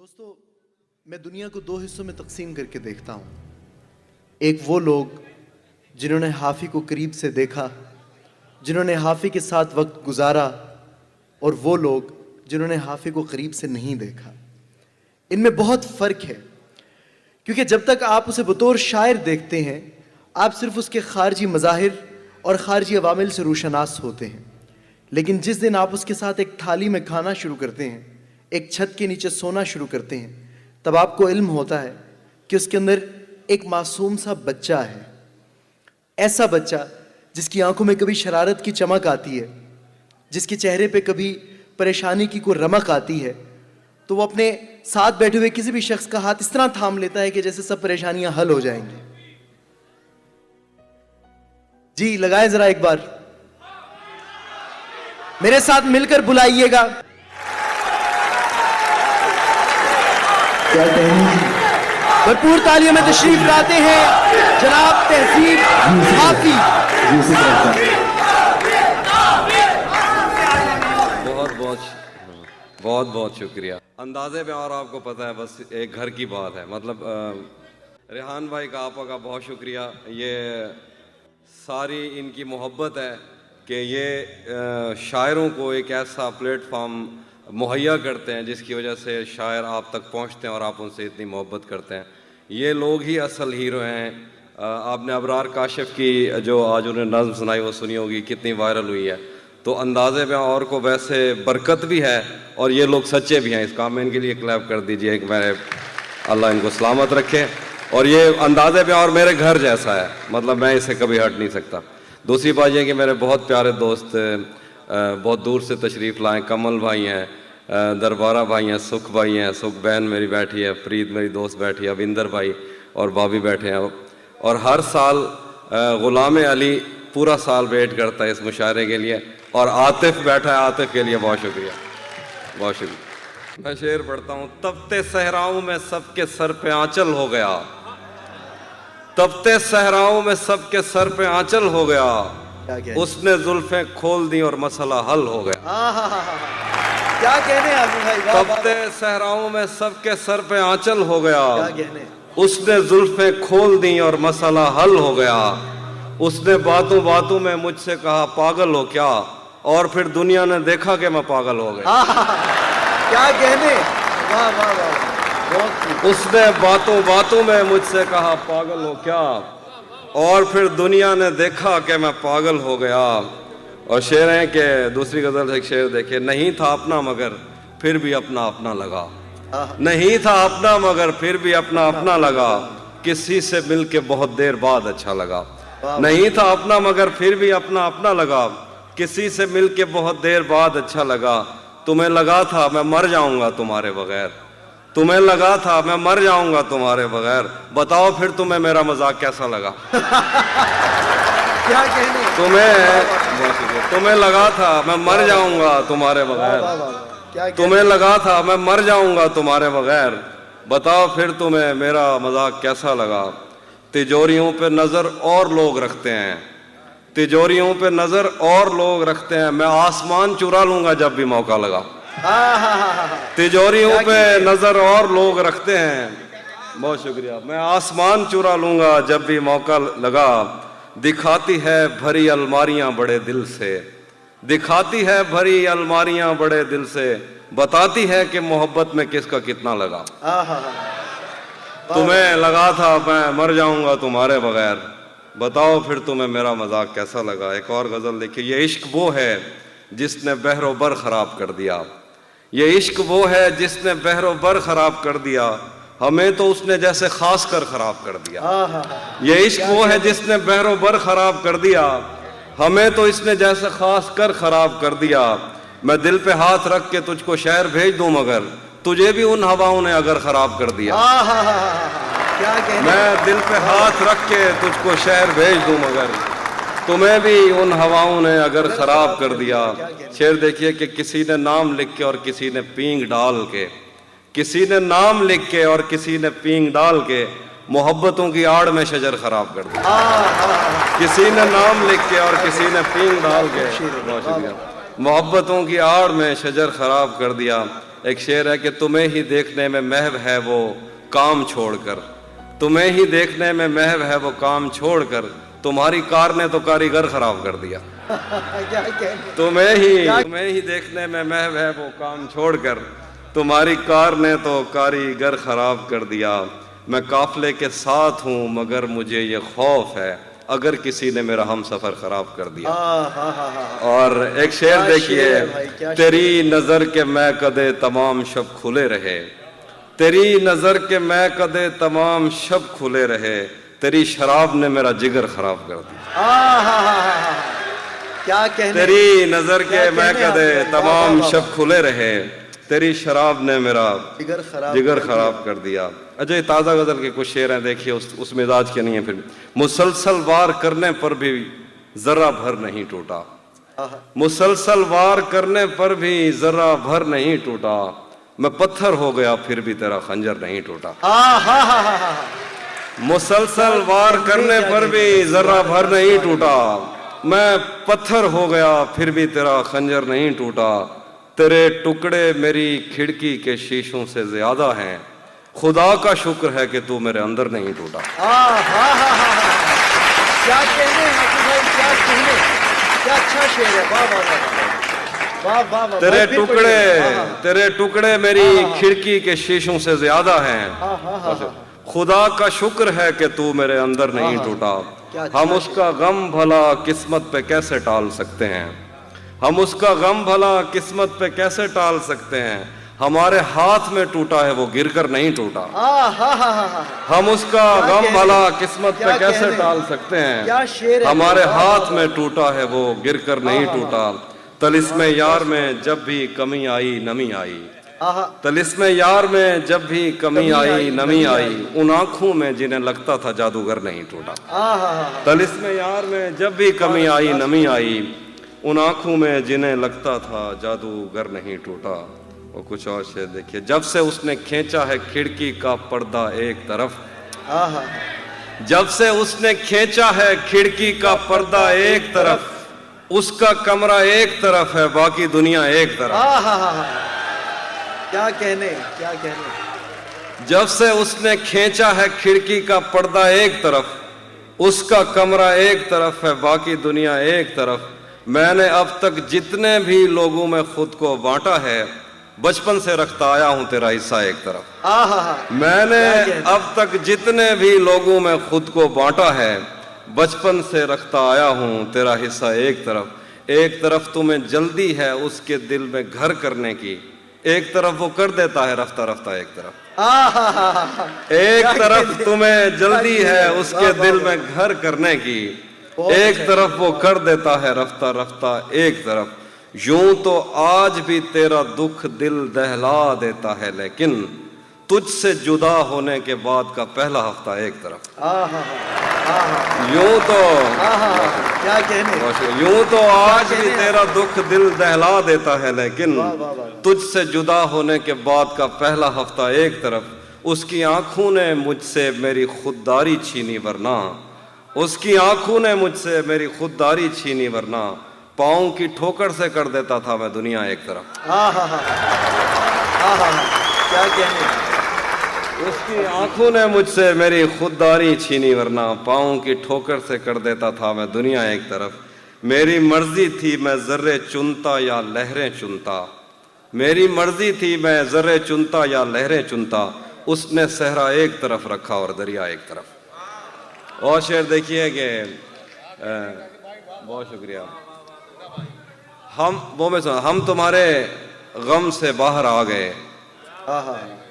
دوستو میں دنیا کو دو حصوں میں تقسیم کر کے دیکھتا ہوں. ایک وہ لوگ جنہوں نے حافی کو قریب سے دیکھا, جنہوں نے حافی کے ساتھ وقت گزارا, اور وہ لوگ جنہوں نے حافی کو قریب سے نہیں دیکھا. ان میں بہت فرق ہے, کیونکہ جب تک آپ اسے بطور شاعر دیکھتے ہیں آپ صرف اس کے خارجی مظاہر اور خارجی عوامل سے روشناس ہوتے ہیں, لیکن جس دن آپ اس کے ساتھ ایک تھالی میں کھانا شروع کرتے ہیں, ایک چھت کے نیچے سونا شروع کرتے ہیں, تب آپ کو علم ہوتا ہے کہ اس کے اندر ایک معصوم سا بچہ ہے. ایسا بچہ جس کی آنکھوں میں کبھی شرارت کی چمک آتی ہے, جس کے چہرے پہ کبھی پریشانی کی کوئی رمق آتی ہے, تو وہ اپنے ساتھ بیٹھے ہوئے کسی بھی شخص کا ہاتھ اس طرح تھام لیتا ہے کہ جیسے سب پریشانیاں حل ہو جائیں گی. جی لگائیں ذرا ایک بار, میرے ساتھ مل کر بلائیے گا. بھرپور تالیوں میں تشریف لاتے ہیں جناب تہذیب حافی. بہت بہت شکریہ. اندازے میں اور آپ کو پتہ ہے بس ایک گھر کی بات ہے. مطلب ریحان بھائی کا آپا کا بہت شکریہ. یہ ساری ان کی محبت ہے کہ یہ شاعروں کو ایک ایسا پلیٹ فارم مہیا کرتے ہیں جس کی وجہ سے شاعر آپ تک پہنچتے ہیں اور آپ ان سے اتنی محبت کرتے ہیں. یہ لوگ ہی اصل ہیرو ہیں. آپ نے ابرار کاشف کی جو آج انہوں نے نظم سنائی وہ سنی ہوگی, کتنی وائرل ہوئی ہے. تو اندازے میں اور کو ویسے برکت بھی ہے اور یہ لوگ سچے بھی ہیں. اس کام میں ان کے لیے کلیپ کر دیجئے کہ میں اللہ ان کو سلامت رکھے. اور یہ اندازے میں اور میرے گھر جیسا ہے, مطلب میں اسے کبھی ہٹ نہیں سکتا. دوسری بات یہ کہ میرے بہت پیارے دوست بہت دور سے تشریف لائیں. کمل بھائی ہیں, دربارہ بھائی ہیں, سکھ بھائی ہیں, سکھ بہن میری بیٹھی ہے, فرید میری دوست بیٹھی ہے, اویندر بھائی اور بابی بیٹھے ہیں. اور ہر سال غلام علی پورا سال ویٹ کرتا ہے اس مشاعرے کے لیے. اور عاطف بیٹھا ہے, عاطف کے لیے بہت شکریہ, بہت شکریہ. میں شعر پڑھتا ہوں. تپتے صحراؤں میں سب کے سر پہ آنچل ہو گیا, تپتے صحراؤں میں سب کے سر پہ آنچل ہو گیا, اس نے زلفیں کھول دی اور مسئلہ حل ہو گیا. کیا کہنے ہیں تپتے صحراؤں میں سب کے سر پہ آنچل ہو گیا, اس نے زلفیں کھول دی اور مسئلہ حل ہو گیا. اس نے باتوں باتوں میں مجھ سے کہا پاگل ہو کیا, اور پھر دنیا نے دیکھا کہ میں پاگل ہو گیا. کیا کہنے, اس نے باتوں باتوں میں مجھ سے کہا پاگل ہو کیا, اور پھر دنیا نے دیکھا کہ میں پاگل ہو گیا. اور شعر ہیں کہ دوسری غزل سے ایک شعر دیکھے. نہیں تھا اپنا مگر پھر بھی اپنا اپنا لگا, نہیں تھا اپنا مگر پھر بھی اپنا اپنا لگا, کسی سے مل کے بہت دیر بعد اچھا لگا. نہیں تھا اپنا مگر پھر بھی اپنا اپنا لگا, کسی سے مل کے بہت دیر بعد اچھا لگا. تمہیں لگا تھا میں مر جاؤں گا تمہارے بغیر, تمہیں لگا تھا میں مر جاؤں گا تمہارے بغیر, بتاؤ پھر تمہیں میرا مذاق کیسا لگا. کیا کہنے, تمہیں لگا تھا میں مر جاؤں گا تمہارے بغیر, تمہیں لگا تھا میں مر جاؤں گا تمہارے بغیر, بتاؤ پھر تمہیں میرا مذاق کیسا لگا. تجوریوں پہ نظر اور لوگ رکھتے ہیں, تجوریوں پہ نظر اور لوگ رکھتے ہیں, میں آسمان چرا لوں گا جب بھی موقع لگا. تجوریوں پہ نظر اور لوگ رکھتے ہیں, بہت شکریہ, میں آسمان چرا لوں گا جب بھی موقع لگا. دکھاتی ہے بھری الماریاں بڑے دل سے, دکھاتی ہے بھری الماریاں بڑے دل سے, بتاتی ہے کہ محبت میں کس کا کتنا لگا. تمہیں لگا تھا میں مر جاؤں گا تمہارے بغیر, بتاؤ پھر تمہیں میرا مذاق کیسا لگا. ایک اور غزل دیکھیے. یہ عشق وہ ہے جس نے بحر و بر خراب کر دیا, یہ عشق وہ ہے جس نے بحر و بر خراب کر دیا, ہمیں تو اس نے جیسے خاص کر خراب کر دیا. یہ عشق وہ ہے جس نے بحر و بر خراب کر دیا, ہمیں تو اس نے جیسے خاص کر خراب کر دیا. میں دل پہ ہاتھ رکھ کے تجھ کو شعر بھیج دوں مگر تجھے بھی ان ہواؤں نے اگر خراب کر دیا. میں دل پہ ہاتھ رکھ کے تجھ کو شعر بھیج دوں مگر تمہیں بھی ان ہواؤں نے اگر خراب کر دیا. شعر دیکھیے کہ کسی نے نام لکھ کے اور کسی نے پینگ ڈال کے, کسی نے نام لکھ کے اور کسی نے پینگ ڈال کے محبتوں کی آڑ میں شجر خراب کر دیا. کسی نے نام لکھ کے اور کسی نے پینگ ڈال کے, بہت شکریہ, محبتوں کی آڑ میں شجر خراب کر دیا. ایک شعر ہے کہ تمہیں ہی دیکھنے میں محو ہے وہ کام چھوڑ کر، تمہیں ہی دیکھنے میں محو ہے وہ کام چھوڑ کر، تمہاری کار نے تو کاریگر خراب کر دیا۔ کیا کہنے، تمہیں ہی دیکھنے میں محو ہے وہ کام چھوڑ کر، تمہاری کار نے تو کاریگر خراب کر دیا۔ میں قافلے کے ساتھ ہوں مگر مجھے یہ خوف ہے اگر کسی نے میرا ہم سفر خراب کر دیا۔ اور ایک شعر دیکھیے، تیری نظر کے میں کدے تمام شب کھلے رہے، تیری نظر کے میں کدے تمام شب کھلے رہے، تیری شراب نے میرا جگر خراب کر دیا۔ کیا کہنے، تیری نظر کے میں کدے تمام شب کھلے رہے، تیری شراب نے میرا جگر خراب کر دیا۔ اچھا، یہ تازہ غزل کے کچھ شعر ہیں، دیکھیے اس مزاج کے نہیں ہیں۔ پھر مسلسل وار کرنے پر بھی ذرہ بھر نہیں ٹوٹا، مسلسل وار کرنے پر بھی ذرہ بھر نہیں ٹوٹا، میں پتھر ہو گیا پھر بھی تیرا خنجر نہیں ٹوٹا۔ مسلسل وار کرنے پر بھی ذرہ بھر نہیں ٹوٹا، میں پتھر ہو گیا پھر بھی تیرا خنجر نہیں ٹوٹا، تیرے ٹکڑے میری کھڑکی کے شیشوں سے زیادہ ہیں، خدا کا شکر ہے کہ تو میرے اندر نہیں ٹوٹا۔ کیا کہنے حافظ بھائی، کیا کہنے، کیا اچھا شعر ہے، واہ واہ واہ واہ۔ تیرے ٹکڑے میری کھڑکی کے شیشوں سے زیادہ ہیں، خدا کا شکر ہے کہ تو میرے اندر نہیں ٹوٹا۔ ہم اس کا غم بھلا قسمت پہ کیسے ٹال سکتے ہیں، ہم اس کا غم بھلا قسمت پہ کیسے ٹال سکتے ہیں، ہمارے ہاتھ میں ٹوٹا ہے وہ گر کر نہیں ٹوٹا۔ ہم اس کا غم بھلا قسمت پہ کیسے ٹال سکتے ہیں، ہمارے ہاتھ میں ٹوٹا ہے وہ گر کر نہیں ٹوٹا۔ طلسم یار میں جب بھی کمی آئی نمی آئی، طلسم یار میں جب بھی کمی آئی نمی آئی، ان آنکھوں میں جنہیں لگتا تھا جادوگر نہیں ٹوٹا۔ طلسم یار میں جب بھی کمی آئی نمی آئی، ان آنکھوں میں جنہیں لگتا تھا جادوگر نہیں ٹوٹا۔ اور کچھ اور شعر دیکھیے، جب سے اس نے کھینچا ہے کھڑکی کا پردہ ایک طرف، جب سے اس نے کھینچا ہے کھڑکی کا پردہ ایک طرف، اس کا کمرہ ایک طرف ہے باقی دنیا ایک طرف۔ کیا کہنے، کیا کہنے۔ جب سے اس نے کھینچا ہے کھڑکی کا پردہ ایک طرف، اس کا کمرہ ایک طرف ہے باقی دنیا ایک طرف، میں نے اب تک جتنے بھی لوگوں میں خود کو بانٹا ہے، بچپن سے رکھتا آیا ہوں تیرا حصہ ایک طرف۔ میں نے اب تک جتنے بھی لوگوں میں خود کو بانٹا ہے، بچپن سے رکھتا آیا ہوں تیرا حصہ ایک طرف۔ ایک طرف تمہیں جلدی ہے اس کے دل میں گھر کرنے کی، ایک طرف وہ کر دیتا ہے رفتہ رفتہ ایک طرف۔ ایک طرف تمہیں جلدی ہے اس کے دل میں گھر کرنے کی، ایک طرف وہ کر دیتا ہے رفتہ رفتہ ایک طرف۔ یوں تو آج بھی تیرا دکھ دل دہلا دیتا ہے، لیکن تجھ سے جدا ہونے کے بعد کا پہلا ہفتہ ایک طرف۔ یوں تو آج بھی تیرا دکھ دل دہلا دیتا ہے، لیکن تجھ سے جدا ہونے کے بعد کا پہلا ہفتہ ایک طرف۔ اس کی آنکھوں نے مجھ سے میری خودداری چھینی، ورنہ اس کی آنکھوں نے مجھ سے میری خودداری چھینی، ورنہ پاؤں کی ٹھوکر سے کر دیتا تھا میں دنیا ایک طرف۔ کیا کہنے۔ اس کی آنکھوں نے مجھ سے میری خودداری چھینی، ورنہ پاؤں کی ٹھوکر سے کر دیتا تھا میں دنیا ایک طرف۔ میری مرضی تھی میں ذرے چنتا یا لہریں چنتا، میری مرضی تھی میں ذرے چنتا یا لہریں چنتا، اس نے صحرا ایک طرف رکھا اور دریا ایک طرف۔ اور شعر دیکھیے کہ بہت شکریہ، ہم تمہارے غم سے باہر آ گئے،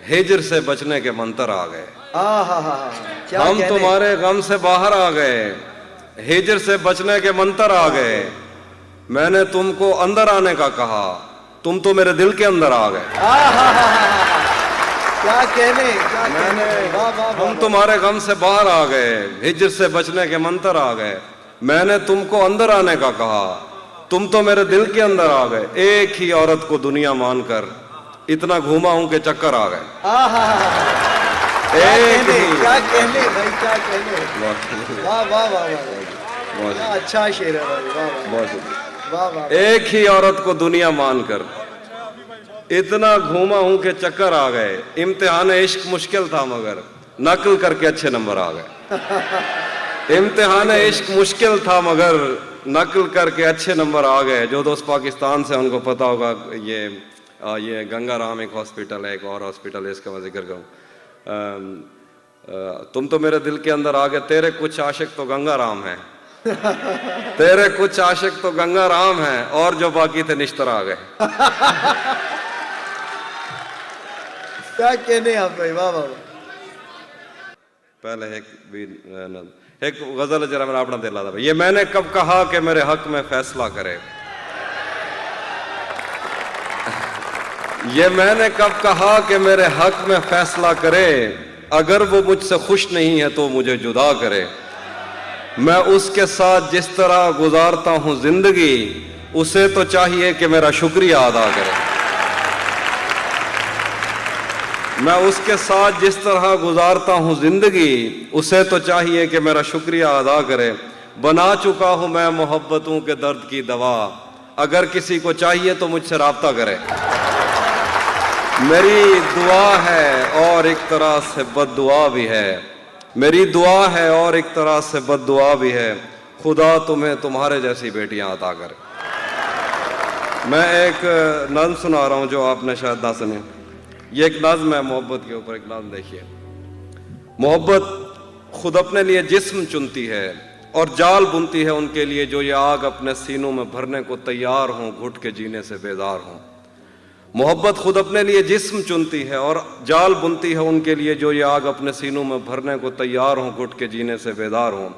ہجر سے بچنے کے منتر آ گئے۔ ہم تمہارے غم سے باہر آ گئے، ہجر سے بچنے کے منتر آ گئے، میں نے تم کو اندر آنے کا کہا، تم تو میرے دل کے اندر آ گئے۔ کیا کہنے۔ ہم تمہارے غم سے باہر آ گئے، ہجر سے بچنے کے منتر آ گئے، میں نے تم کو اندر آنے کا کہا، تم تو میرے دل کے اندر آ گئے۔ ایک ہی عورت کو دنیا مان کر اتنا گھوما ہوں کہ چکر آ گئے۔ کیا کہنے بھائی، کیا کہنے۔ واہ واہ واہ، اچھا شعر ہے بھائی، واہ واہ۔ ایک ہی عورت کو دنیا مان کر इतना घूमा हूं कि चक्कर आ गए, इम्तिहान इश्क मुश्किल था मगर नकल करके अच्छे नंबर आ गए। इम्तिहान इश्क मुश्किल था मगर नकल करके अच्छे नंबर आ गए। जो दोस्त पाकिस्तान से उनको पता होगा, ये गंगाराम एक हॉस्पिटल है, एक और हॉस्पिटल है, इसका मैं जिक्र करूँ। तुम तो मेरे दिल के अंदर आ गए, तेरे कुछ आशिक तो गंगाराम हैं, तेरे कुछ आशिक तो गंगाराम हैं, और जो बाकी थे निश्तर आ गए। क्या कहने आप भाई, वाह वाह। पहले एक गजल जरा मेरा अपना दिल आता, ये मैंने कब कहा कि मेरे हक में फैसला करे, ये मैंने कब कहा कि मेरे हक में फैसला करे, अगर वो मुझसे खुश नहीं है तो मुझे जुदा करे। मैं उसके साथ जिस तरह गुजारता हूँ जिंदगी, उसे तो चाहिए कि मेरा शुक्रिया अदा करे। मैं उसके साथ जिस तरह गुजारता हूँ जिंदगी, उसे तो चाहिए कि मेरा शुक्रिया अदा करे। बना चुका हूँ मैं मोहब्बतों के दर्द की दवा, अगर किसी को चाहिए तो मुझसे राब्ता करे। मेरी दुआ है और एक तरह से बद्दुआ भी है, मेरी दुआ है और एक तरह से बद्दुआ भी है, खुदा तुम्हें तुम्हारे जैसी बेटियां अता करे। मैं एक नज़्म सुना रहा हूँ जो आपने शायद ना सुनी। ये एक नज़्म है मोहब्बत के ऊपर, एक नज़्म देखिए। मोहब्बत खुद अपने लिए जिस्म चुनती है और जाल बुनती है उनके लिए जो ये आग अपने सीनों में भरने को तैयार हों, घुट के जीने से बेजार हों। मोहब्बत खुद अपने लिए जिस्म चुनती है और जाल बुनती है उनके लिए जो ये आग अपने सीनों में भरने को तैयार हों, घुट के जीने से बेदार हों।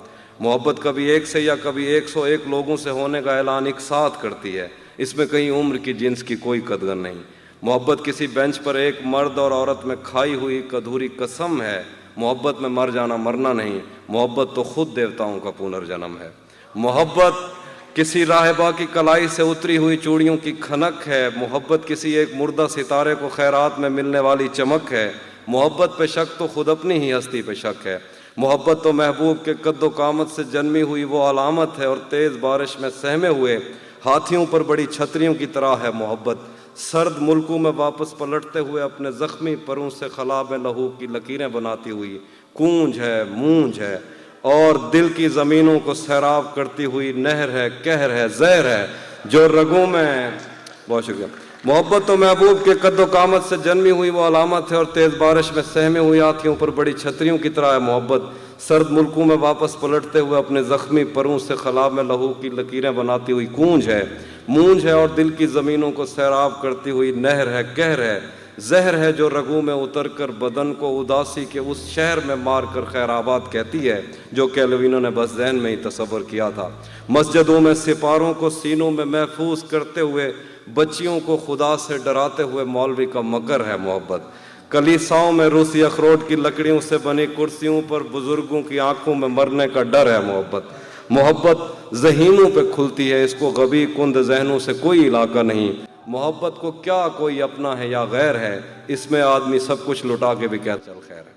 मोहब्बत कभी एक से या कभी 101 लोगों से होने का ऐलान एक साथ करती है, इसमें कहीं उम्र की जिन्स की कोई कदर नहीं। मोहब्बत किसी बेंच पर एक मर्द और औरत में खाई हुई एक अधूरी कसम है। मोहब्बत में मर जाना मरना नहीं, मोहब्बत तो खुद देवताओं का पुनर्जन्म है। मोहब्बत किसी राहबा की कलाई से उतरी हुई चूड़ियों की खनक है। मोहब्बत किसी एक मुर्दा सितारे को खैरात में मिलने वाली चमक है। मोहब्बत पे शक तो खुद अपनी ही हस्ती पे शक है। मोहब्बत तो महबूब के कद्दो कामत से जन्मी हुई वो अलामत है और तेज़ बारिश में सहमे हुए हाथियों पर बड़ी छतरियों की तरह है मोहब्बत। सर्द मुल्कों में वापस पलटते हुए अपने ज़ख्मी परों से खला में लहू की लकीरें बनाती हुई कूंज है, मूंज है और दिल की ज़मीनों को सैराब करती हुई नहर है, कहर है, जहर है जो रगों में। बहुत शुक्रिया। मोहब्बत तो महबूब के कद्दो कामत से जन्मी हुई वो अलामत है और तेज़ बारिश में सहमे हुई हाथियों पर बड़ी छतरियों की तरह है मोहब्बत। सर्द मुल्कों में वापस पलटते हुए अपने ज़ख्मी परों से खला में लहू की लकीरें बनाती हुई कूंज है, मूंज है और दिल की ज़मीनों को सैराब करती हुई नहर है, कहर है, जहर है जो रगों में उतर कर बदन को उदासी के उस शहर में मार कर खैराबाद कहती है जो कैलविनों ने बस ज़हन में ही तसव्वुर किया था। मस्जिदों में सिपारों को सीनों में महफूज करते हुए बच्चियों को खुदा से डराते हुए मौलवी का मकर है मोहब्बत। कलीसाओं में रूसी अखरोट की लकड़ियों से बनी कुर्सियों पर बुजुर्गों की आंखों में मरने का डर है मोहब्बत। मोहब्बत ज़हीनों पे खुलती है, इसको गबी कुंद जहनों से कोई इलाका नहीं। मोहब्बत को क्या कोई अपना है या गैर है, इसमें आदमी सब कुछ लुटा के भी क्या चल खैर है।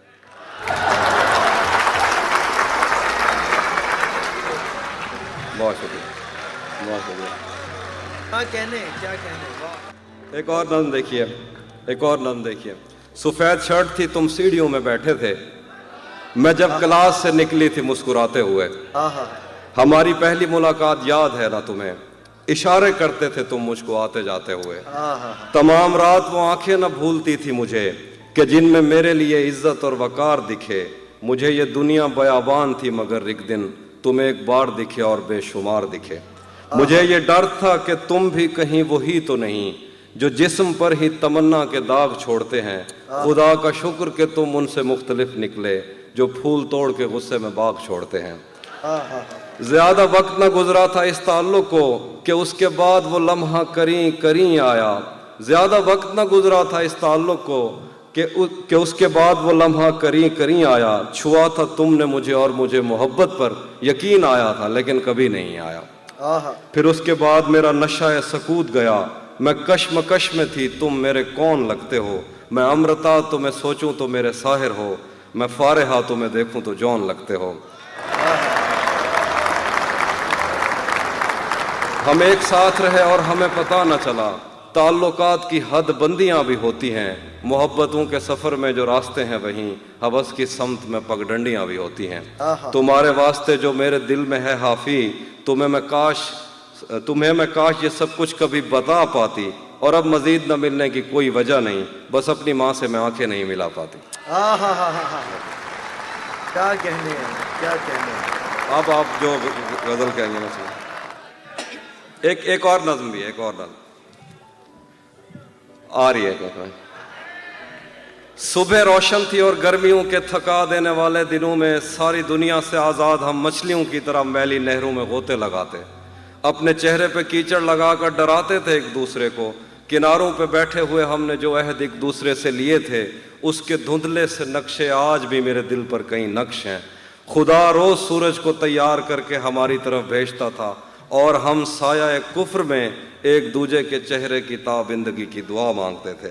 बहुत शुक्रिया, बहुत शुक्रिया। क्या कहने वाह। एक और नज़्म देखिए, एक और नज़्म देखिए। सफ़ेद शर्ट थी, तुम सीढ़ियों में बैठे थे, मैं जब क्लास से निकली थी मुस्कुराते हुए। हमारी पहली मुलाकात याद है ना तुम्हें, इशारे करते थे तुम मुझको आते जाते हुए। तमाम रात वो आंखें न भूलती थी मुझे कि जिनमें मेरे लिए इज्जत और वकार दिखे। मुझे ये दुनिया बयाबान थी मगर एक दिन तुम एक बार दिखे और बेशुमार दिखे। मुझे ये डर था कि तुम भी कहीं वही तो नहीं जो जिस्म पर ही तमन्ना के दाग छोड़ते हैं। खुदा का शुक्र कि तुम उनसे मुख्तलिफ निकले जो फूल तोड़ के गुस्से में बाग छोड़ते हैं। ज्यादा वक्त न गुजरा था इस ताल्लुक को कि उसके बाद वो लम्हा करीं करीं आया। ज्यादा वक्त न गुजरा था इस ताल्लुक को कि उसके बाद वो लम्हा करीं करीं आया। छुआ था तुमने मुझे और मुझे मोहब्बत पर यकीन आया था लेकिन कभी नहीं आया। फिर उसके बाद मेरा नशा सकूत गया, मैं कश्मकश में थी, तुम मेरे कौन लगते हो। मैं अमृता तो मैं सोचूं तो मेरे साहिर हो, मैं फारिहा तो मैं देखूं तो जौन लगते हो। हम एक साथ रहे और हमें पता न चला, ताल्लुकात की हद बंदियां भी होती हैं, मोहब्बतों के सफ़र में जो रास्ते हैं वहीं हवस की समत में पगडंडियां भी होती हैं। तुम्हारे वास्ते जो मेरे दिल में है हाफी, तुम्हें मैं काश ये सब कुछ कभी बता पाती, और अब मजीद न मिलने की कोई वजह नहीं, बस अपनी माँ से मैं आंखें नहीं मिला पाती। क्या कहने हैं, क्या कहने हैं। अब आप जो गजल कहेंगे मैं सुन। एक और नज्म भी है, एक और नज्म आ रही है। कहता है, सुबह रोशन थी और गर्मियों के थका देने वाले दिनों में सारी दुनिया से आज़ाद हम मछलियों की तरह मैली नहरों में गोते लगाते, अपने चेहरे पे कीचड़ लगाकर डराते थे एक दूसरे को। किनारों पे बैठे हुए हमने जो अहद एक दूसरे से लिए थे, उसके धुंधले से नक्शे आज भी मेरे दिल पर कई नक्श हैं। खुदा रोज सूरज को तैयार करके हमारी तरफ भेजता था, और हम साया कुफ्र में एक दूजे के चेहरे की ताबिंदगी की दुआ मांगते थे।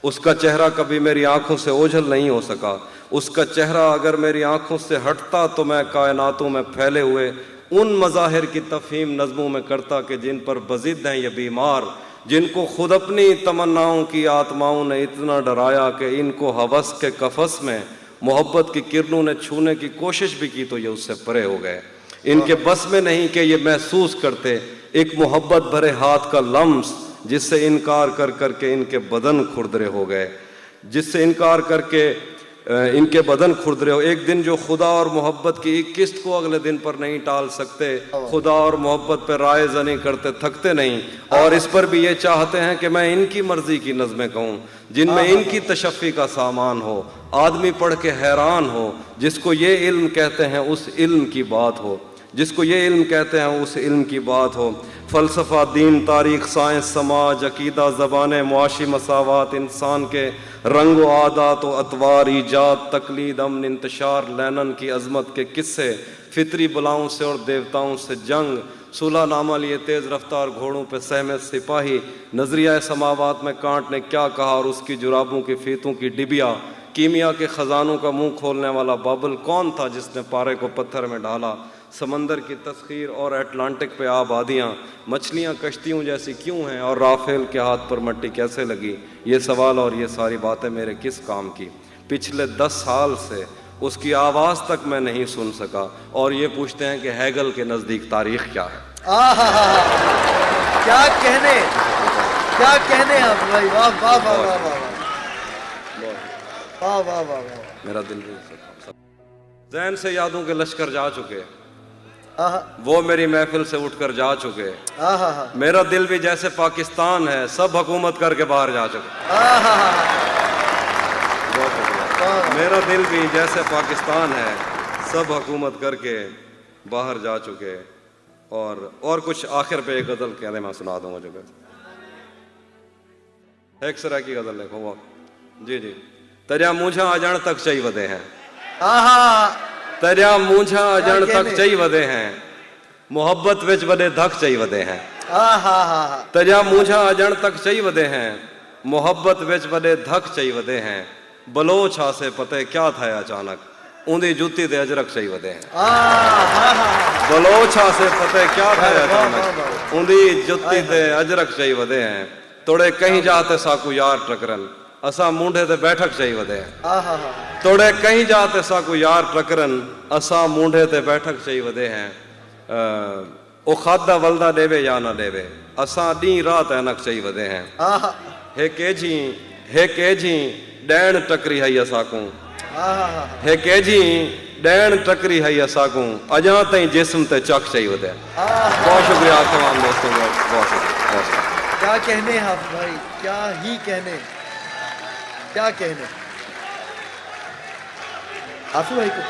उसका चेहरा कभी मेरी आंखों से ओझल नहीं हो सका। उसका चेहरा अगर मेरी आंखों से हटता तो मैं कायनातों में फैले हुए उन मज़ाहिर की तफहीम नज़मों में करता कि जिन पर बज़िद हैं ये बीमार, जिनको खुद अपनी तमन्नाओं की आत्माओं ने इतना डराया कि इनको हवस के कफस में मोहब्बत की किरणों ने छूने की कोशिश भी की तो ये उससे परे हो गए। इनके बस में नहीं कि ये महसूस करते एक मोहब्बत भरे हाथ का लम्स, जिससे इनकार कर करके इनके बदन खुरदरे हो गए, जिससे इनकार करके इनके बदन खुरदरे हो। एक दिन जो खुदा और मोहब्बत की एक किस्त को अगले दिन पर नहीं टाल सकते, खुदा और मोहब्बत पर राय ज़नी करते थकते नहीं, और इस पर भी ये चाहते हैं कि मैं इनकी मर्जी की नज़में कहूँ जिनमें इनकी तशफ़ी का सामान हो, आदमी पढ़ के हैरान हो, जिसको ये इल्म कहते हैं उस इल्म की बात हो, जिसको ये इल्म कहते हैं उस इल्म की बात हो। फ़लसफ़ा, दीन, तारीख़, साइंस, समाज, अकीदा, ज़बानें, मुआशी मसावात, इंसान के रंग व आदात व अतवार, ईजाद, तकलीद, अमन, इंतशार, लैनन की अज़मत के किस्से, फितरी बलाओं से और देवताओं से जंग, सुलहनामा लिए तेज़ रफ्तार घोड़ों पे सहमे सिपाही, नज़रिया समावात में कांट ने क्या कहा और उसकी जुराबों की फीतों की डिबिया, कीमिया के ख़जानों का मुंह खोलने वाला बाबल कौन था जिसने पारे को पत्थर में ढाला, समंदर की तस्खीर और अटलांटिक पे आबादियाँ, मछलियाँ कश्तियों जैसी क्यों हैं और राफेल के हाथ पर मट्टी कैसे लगी। ये सवाल और ये सारी बातें मेरे किस काम की। पिछले 10 साल से उसकी आवाज़ तक मैं नहीं सुन सका, और ये पूछते हैं कि हैगल के नज़दीक तारीख़ क्या है। क्या कहने, क्या कहने आप भाई, वाह वाह वाह वाह वाह वाह वाह वाह वाह। मेरा दिल ज़हन से यादों के लश्कर जा चुके, वो मेरी महफिल से उठकर जा चुके। मेरा दिल भी जैसे पाकिस्तान है, सब हुकूमत करके बाहर जा चुके। मेरा दिल भी जैसे पाकिस्तान है, सब हुकूमत करके बाहर जा चुके। और कुछ आखिर पे एक गजल कहने मैं सुना दूंगा जो एक सरा की गजल लिखो वो। जी जी। तेरा मूंझा अजण तक चई वदे हैं, तेरा मूंझा अजण तक चई वदे हैं, मोहब्बत विच वडे धक चई वदे हैं। तेरा मूंझा अजण तक चई वदे हैं, मोहब्बत विच वडे धक चई वदे हैं, बलोच हासे पते क्या था अचानक, उंदी जुत्ती ते अजरक चई वदे हैं। बलोच हासे पते क्या था अचानक, उंदी जुत्ती ते अजरक चई वदे हैं, तोड़े कहीं जाते साकू यार टकरन, असा मूंढे ते बैठक चई वदे हैं। तोड़े कहीं जाते साकू यार टकरन, असा मूंढे ते बैठक चई वदे हैं। ओ खादा वलदा देवे या ना देवे, असा डी रात ऐनक चई वदे हैं। हे के जी डैण टकरी हई असाकू, हे के जी डैण टकरी हई असाकू, अजा ताईं जिस्म ते चक चई वदे। बहुत शुक्रिया तमाम दोस्तों का, बहुत शुक्रिया। क्या कहने आप भाई, क्या ही कहने, क्या कहने। आफू भाई को